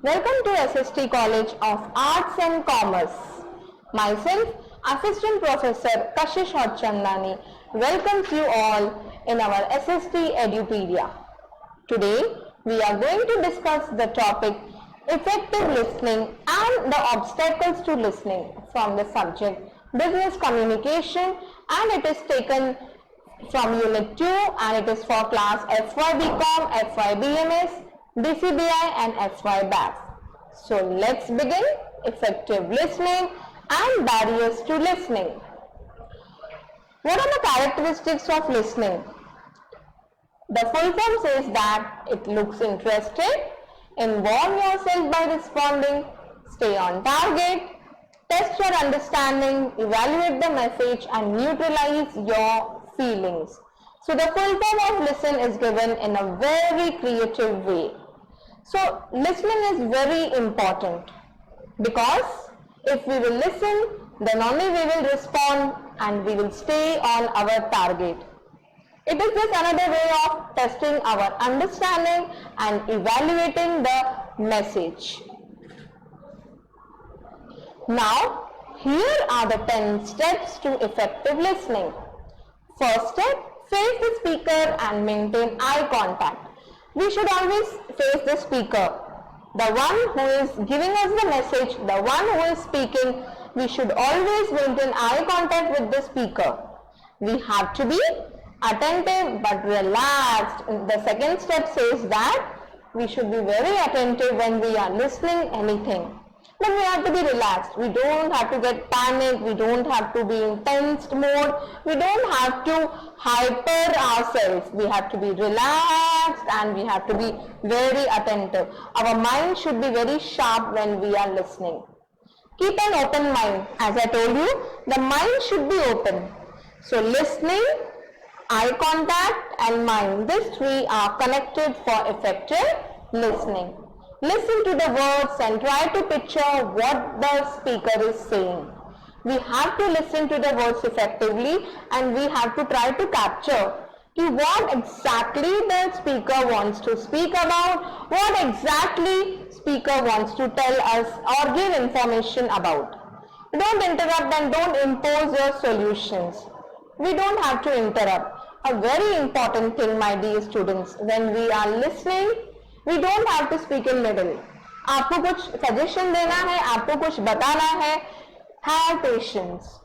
Welcome to SST College of Arts and Commerce. Myself, Assistant Professor Kashish Hodchandani, welcomes you all in our SST Edupedia. Today, we are going to discuss the topic effective listening and the obstacles to listening from the subject Business Communication, and it is taken from Unit 2 and it is for class FY BCom, FY BMS, DCBI and FY BAS. So let's begin. Effective listening and barriers to listening. What are the characteristics of listening? The full form says that it looks interested, involve yourself by responding, stay on target, test your understanding, evaluate the message and neutralize your feelings. So the full form of listen is given in a very creative way. So listening is very important because if we will listen, then only we will respond and we will stay on our target. It is just another way of testing our understanding and evaluating the message. Now, here are the 10 steps to effective listening. First step, face the speaker and maintain eye contact. We should always face the speaker, the one who is giving us the message, the one who is speaking. We should always maintain eye contact with the speaker. We have to be attentive but relaxed. The second step says that we should be very attentive when we are listening anything. But we have to be relaxed. We don't have to get panicked. We don't have to be in tensed mode. We don't have to hyper ourselves. We have to be relaxed and we have to be very attentive. Our mind should be very sharp when we are listening. Keep an open mind. As I told you, the mind should be open. So listening, eye contact and mind, these three are connected for effective listening. Listen to the words and try to picture what the speaker is saying. We have to listen to the words effectively and we have to try to capture what exactly the speaker wants to speak about, what exactly speaker wants to tell us or give information about. Don't interrupt and don't impose your solutions. We don't have to interrupt. A very important thing, my dear students, when we are listening, we don't have to speak in middle. आपको कुछ suggestion देना है, आपको कुछ बताना है. Have patience.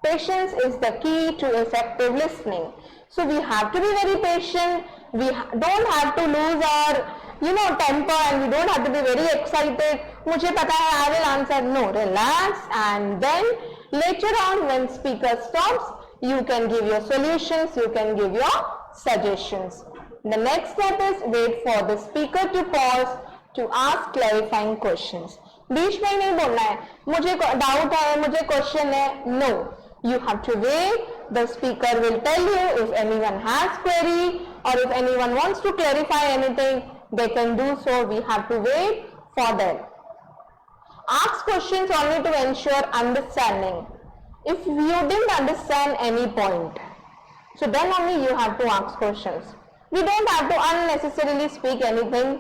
Patience is the key to effective listening. So we have to be very patient. We don't have to lose our temper and we don't have to be very excited. मुझे पता है, I will answer. No, relax and then later on when speaker stops, you can give your solutions, you can give your suggestions. The next step is wait for the speaker to pause to ask clarifying questions. बीच में नहीं बोलना है, मुझे doubt है, मुझे question है. No, you have to wait. The speaker will tell you if anyone has query or if anyone wants to clarify anything, they can do so. We have to wait for that. Ask questions only to ensure understanding. If you didn't understand any point, so then only you have to ask questions. We don't have to unnecessarily speak anything.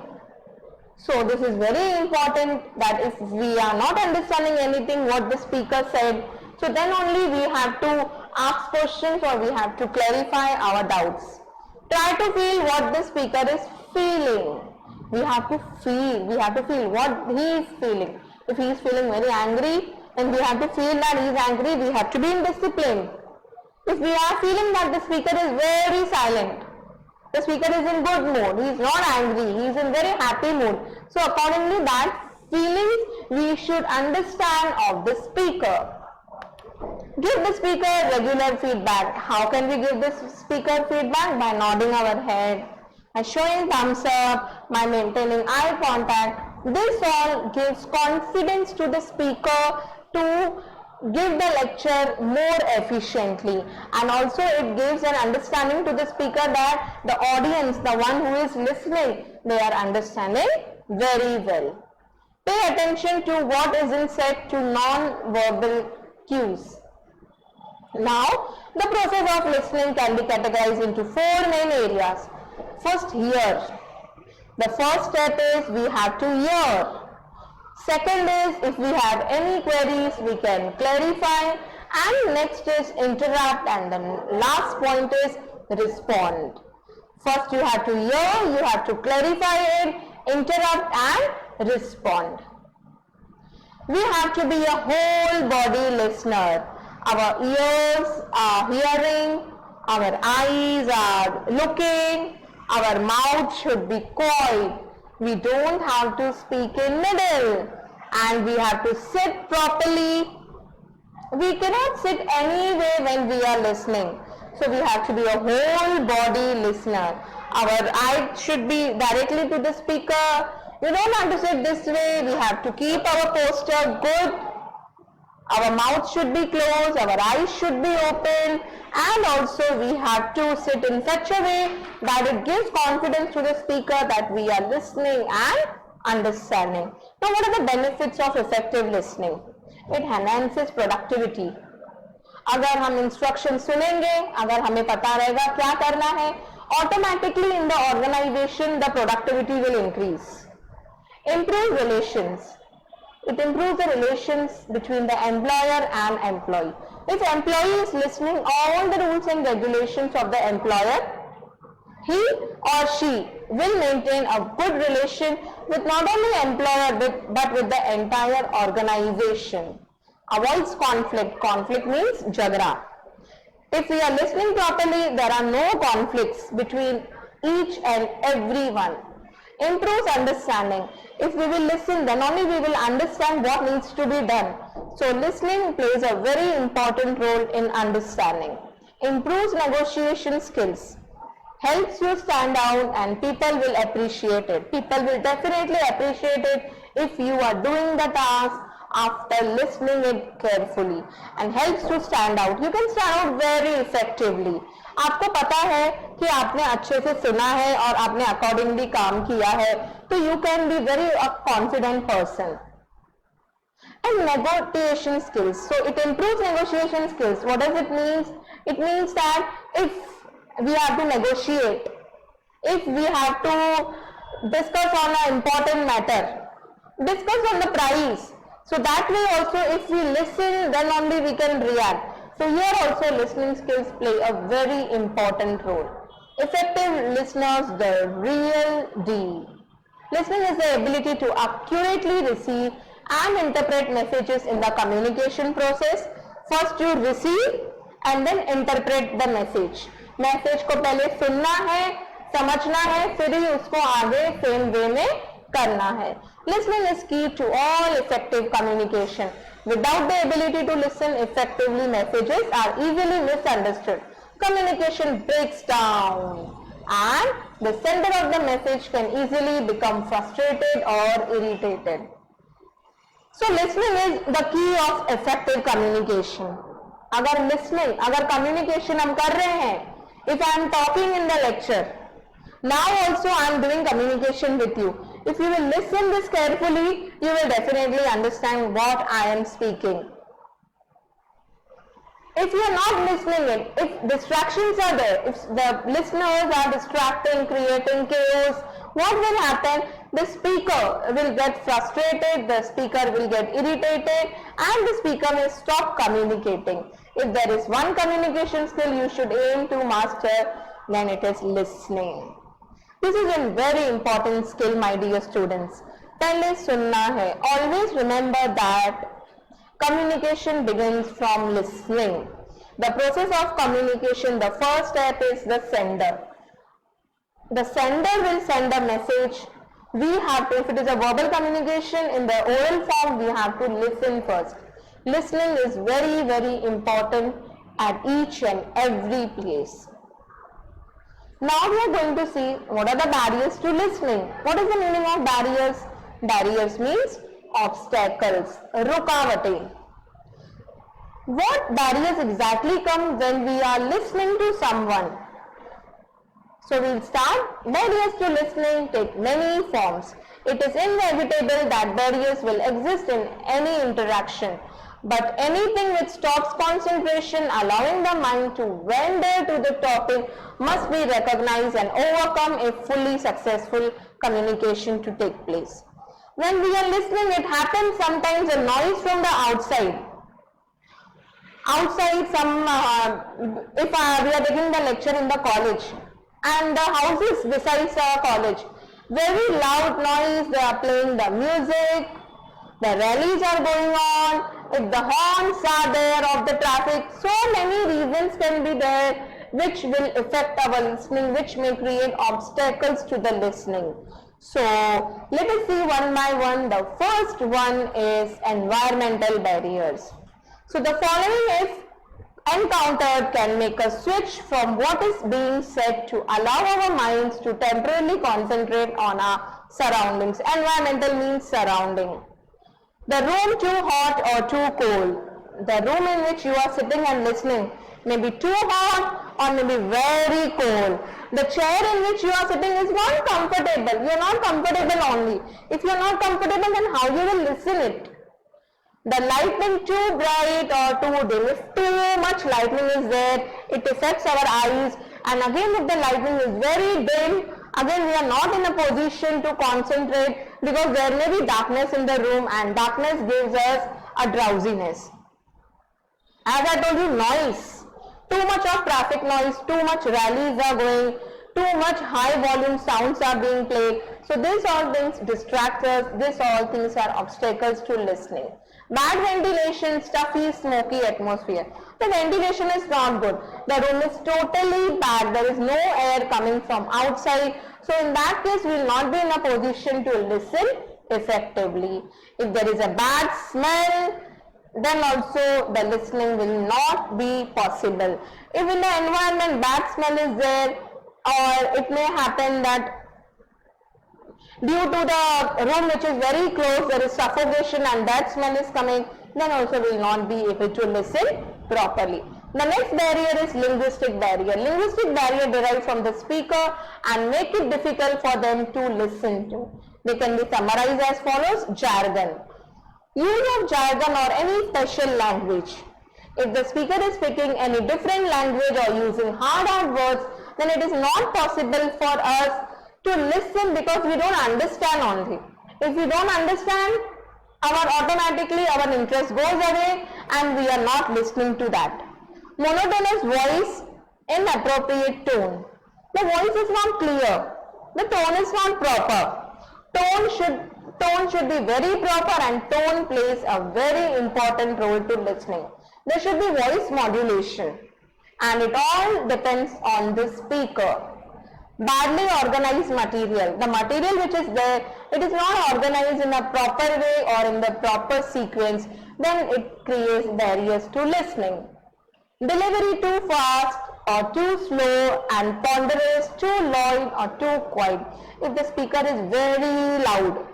So this is very important that if we are not understanding anything what the speaker said, so then only we have to ask questions or we have to clarify our doubts. Try to feel what the speaker is feeling. We have to feel what he is feeling. If he is feeling very angry, then we have to feel that he is angry. We have to be in discipline. If we are feeling that the speaker is very silent, the speaker is in good mood, he is not angry, he is in very happy mood. So accordingly that feelings we should understand of the speaker. Give the speaker regular feedback. How can we give the speaker feedback? By nodding our head, by showing thumbs up, by maintaining eye contact. This all gives confidence to the speaker to give the lecture more efficiently, and also it gives an understanding to the speaker that the audience, the one who is listening, they are understanding very well. Pay attention to what isn't said to non-verbal cues. Now, the process of listening can be categorized into 4 main areas. First, hear. The first step is we have to hear. Second is, if we have any queries, we can clarify. And next is interrupt, and then last point is respond. First you have to hear, you have to clarify it, interrupt and respond. We have to be a whole body listener. Our ears are hearing, our eyes are looking, our mouth should be quiet. We don't have to speak in middle, and we have to sit properly. We cannot sit anyway when we are listening. So we have to be a whole body listener. Our eye should be directly to the speaker. We don't have to sit this way. We have to keep our posture good. Our mouth should be closed. Our eyes should be open. And also we have to sit in such a way that it gives confidence to the speaker that we are listening and understanding. Now, what are the benefits of effective listening? It enhances productivity. अगर हम instruction सुनेंगे, अगर हमें पता रहेगा क्या करना है, automatically in the organization the productivity will increase. Improve relations. It improves the relations between the employer and employee. If employee is listening all the rules and regulations of the employer, he or she will maintain a good relation with not only employer but with the entire organization. Avoids conflict. Conflict means jagda. If we are listening properly, there are no conflicts between each and everyone. Improves understanding. If we will listen, then only we will understand what needs to be done. So listening plays a very important role in understanding. Improves negotiation skills. Helps you stand out and people will appreciate it. People will definitely appreciate it if you are doing the task after listening it carefully, and helps to stand out. You can stand out very effectively. आपको पता है कि आपने अच्छे से सुना है और आपने accordingly काम किया है, तो you can be very a confident person. And negotiation skills. So it improves negotiation skills. What does it mean? It means that if we have to negotiate, if we have to discuss on an important matter, discuss on the price. So that way also, if we listen, then only we can react. So here also listening skills play a very important role. Effective listeners, the real deal. Listening is the ability to accurately receive and interpret messages in the communication process. First you receive and then interpret the message. Message को पहले सुनना है, समझना है, फिर ही उसको आगे same way में करना है. Listening is key to all effective communication. Without the ability to listen effectively, messages are easily misunderstood. Communication breaks down and the sender of the message can easily become frustrated or irritated. So listening is the key of effective communication. अगर listening, अगर communication हम कर रहे हैं, if I am talking in the lecture, now also I am doing communication with you. If you will listen this carefully, you will definitely understand what I am speaking. If you are not listening it, if distractions are there, if the listeners are distracting, creating chaos, what will happen? The speaker will get frustrated, the speaker will get irritated, and the speaker will stop communicating. If there is one communication skill you should aim to master, then it is listening. This is a very important skill, my dear students. पहले सुनना है. Always remember that communication begins from listening. The process of communication, the first step is the sender. The sender will send a message. We have to, if it is a verbal communication, in the oral form, we have to listen first. Listening is very, very important at each and every place. Now we are going to see what are the barriers to listening. What is the meaning of barriers? Barriers means obstacles, rukawate. What barriers exactly come when we are listening to someone? So we'll start. Barriers to listening take many forms. It is inevitable that barriers will exist in any interaction. But anything which stops concentration, allowing the mind to wander to the topic, must be recognized and overcome if fully successful communication to take place. When we are listening, it happens sometimes a noise from the outside. Outside if we are taking the lecture in the college and the houses besides our college, very loud noise, they are playing the music, the rallies are going on, if the horns are there of the traffic, so many reasons can be there which will affect our listening, which may create obstacles to the listening. So let us see one by one. The first one is environmental barriers. So the following, if encountered, can make a switch from what is being said to allow our minds to temporarily concentrate on our surroundings. Environmental means surrounding. The room too hot or too cold. The room in which you are sitting and listening may be too hot or may be very cold. The chair in which you are sitting is not comfortable. You are not comfortable only. If you are not comfortable, then how you will listen it? The lighting too bright or too dim. If too much lighting is there, it affects our eyes. And again, if the lighting is very dim, again we are not in a position to concentrate because there may be darkness in the room, and darkness gives us a drowsiness. As I told you, noise. Too much of traffic noise, too much rallies are going, too much high volume sounds are being played. So these all things distract us. These all things are obstacles to listening. Bad ventilation, stuffy, smoky atmosphere. The ventilation is not good. The room is totally bad. There is no air coming from outside. So in that case, we will not be in a position to listen effectively. If there is a bad smell, then also the listening will not be possible. If in the environment bad smell is there, or it may happen that due to the room which is very close, there is suffocation and that smell is coming, then also will not be able to listen properly. The next barrier is linguistic barrier. Linguistic barrier derives from the speaker and make it difficult for them to listen to. They can be summarized as follows. Jargon. Use of jargon or any special language. If the speaker is speaking any different language or using hard words, then it is not possible for us to listen because we don't understand only. If we don't understand, automatically our interest goes away and we are not listening to that. Monotonous voice, inappropriate tone. The voice is not clear. The tone is not proper. Tone should be very proper, and tone plays a very important role to listening. There should be voice modulation, and it all depends on the speaker. Badly organized material. The material which is there, it is not organized in a proper way or in the proper sequence, then it creates barriers to listening. Delivery too fast or too slow and ponderous, too loud or too quiet. If the speaker is very loud,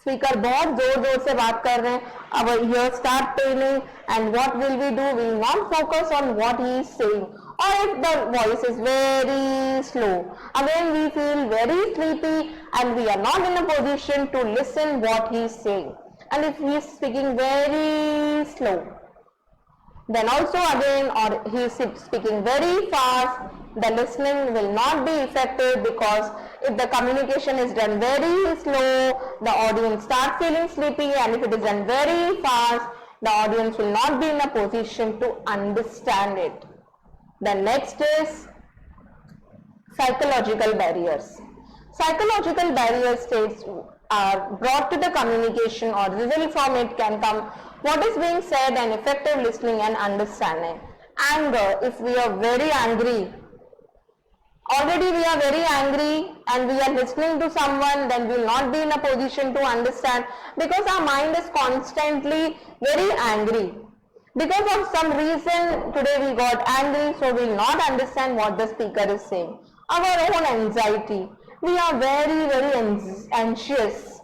speaker बहुत जोर जोर से बात कर रहे हैं, our ears start paining, and what will we do? We will not focus on what he is saying. Or if the voice is very slow, again we feel very sleepy and we are not in a position to listen what he is saying. And if he is speaking very slow, then also again, or he is speaking very fast, the listening will not be effective, because if the communication is done very slow, the audience starts feeling sleepy, and if it is done very fast, the audience will not be in a position to understand it. The next is psychological barriers. Psychological barrier states are brought to the communication or result from it can come what is being said and effective listening and understanding. Anger. If we are very angry, already we are very angry and we are listening to someone, then we will not be in a position to understand, because our mind is constantly very angry. Because of some reason today we got angry, so we will not understand what the speaker is saying. Our own anxiety. We are very anxious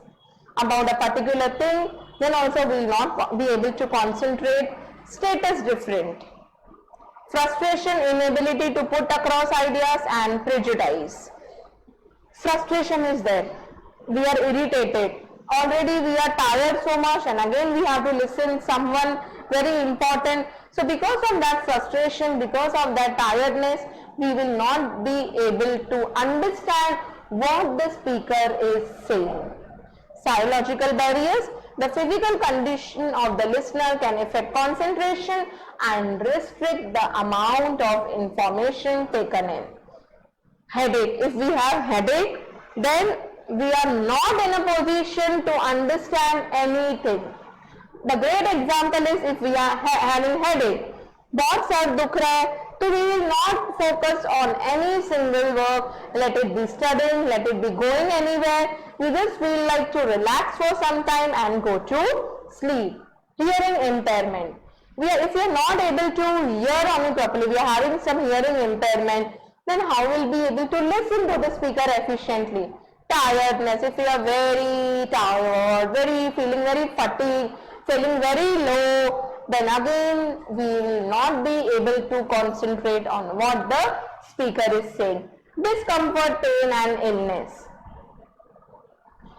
about a particular thing, then also we will not be able to concentrate. Status different. Frustration, inability to put across ideas, and prejudice. Frustration is there. We are irritated. Already we are tired so much, and again we have to listen someone very important. So because of that frustration, because of that tiredness, we will not be able to understand what the speaker is saying. Psychological barriers. The physical condition of the listener can affect concentration and restrict the amount of information taken in. Headache. If we have headache, then we are not in a position to understand anything. The great example is if we are having headache, बहुत sir दुख रहा है, तो we will not focus on any single work. Let it be studying, let it be going anywhere. We just feel like to relax for some time and go to sleep. Hearing impairment. If we are not able to hear only properly, we are having some hearing impairment, then how will we be able to listen to the speaker efficiently? Tiredness. If we are very tired, feeling very fatigued, feeling very low, then again we will not be able to concentrate on what the speaker is saying. Discomfort, pain and illness.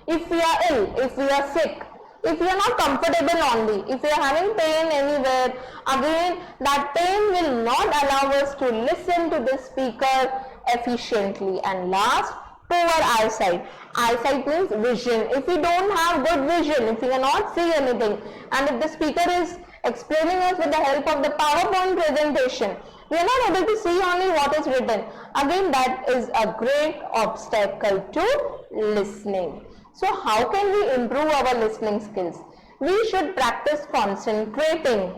If we are ill, if we are sick, if we are not comfortable only, if we are having pain anywhere, again that pain will not allow us to listen to the speaker efficiently. And last, poor eyesight. Eyesight means vision. If we don't have good vision, if we cannot see anything, and if the speaker is explaining us with the help of the PowerPoint presentation, we are not able to see only what is written. Again, that is a great obstacle to listening. So how can we improve our listening skills? We should practice concentrating.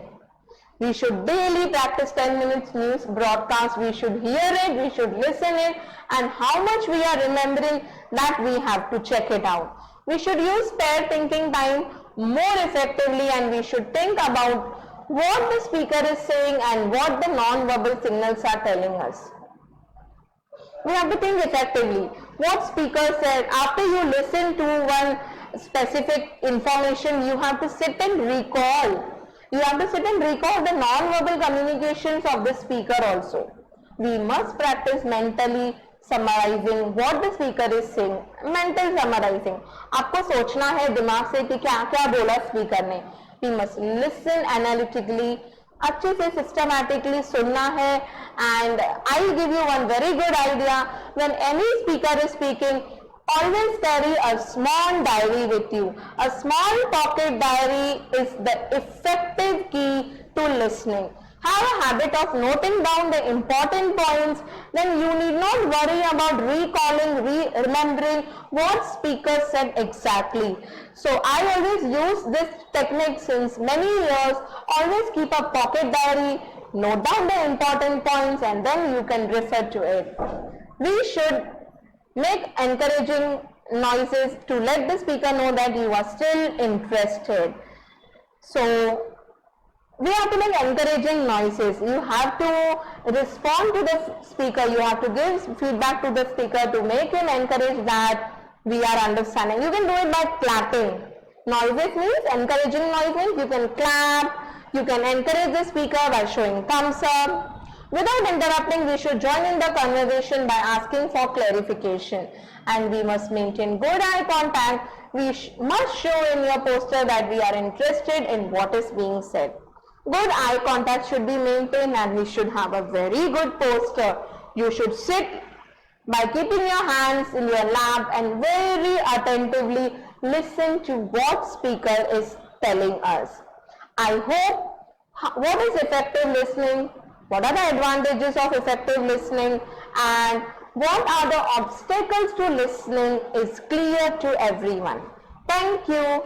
We should daily practice 10 minutes news broadcast. We should hear it, we should listen it, and how much we are remembering, that we have to check it out. We should use spare thinking time more effectively, and we should think about what the speaker is saying and what the non-verbal signals are telling us. We have to think effectively. What speaker said, after you listen to one specific information, you have to sit and recall. You have to sit and recall the non-verbal communications of the speaker also. We must practice mentally summarizing what the speaker is saying. Mental summarizing. आपको सोचना है दिमाग से कि क्या क्या बोला speaker ने. We must listen analytically. अच्छे से systematically सुनना है. And I will give you one very good idea. When any speaker is speaking, always carry a small diary with you. A small pocket diary is the effective key to listening. Have a habit of noting down the important points, then you need not worry about recalling, remembering what speaker said exactly. So I always use this technique since many years. Always keep a pocket diary, note down the important points, and then you can refer to it. We should make encouraging noises to let the speaker know that you are still interested. So we have to make encouraging noises. You have to respond to the speaker. You have to give feedback to the speaker to make him encourage that we are understanding. You can do it by clapping. Noises means, encouraging noise means you can clap. You can encourage the speaker by showing thumbs up. Without interrupting, we should join in the conversation by asking for clarification. And we must maintain good eye contact. We must show in your poster that we are interested in what is being said. Good eye contact should be maintained, and we should have a very good posture. You should sit by keeping your hands in your lap and very attentively listen to what speaker is telling us. I hope what is effective listening, what are the advantages of effective listening, and what are the obstacles to listening is clear to everyone. Thank you.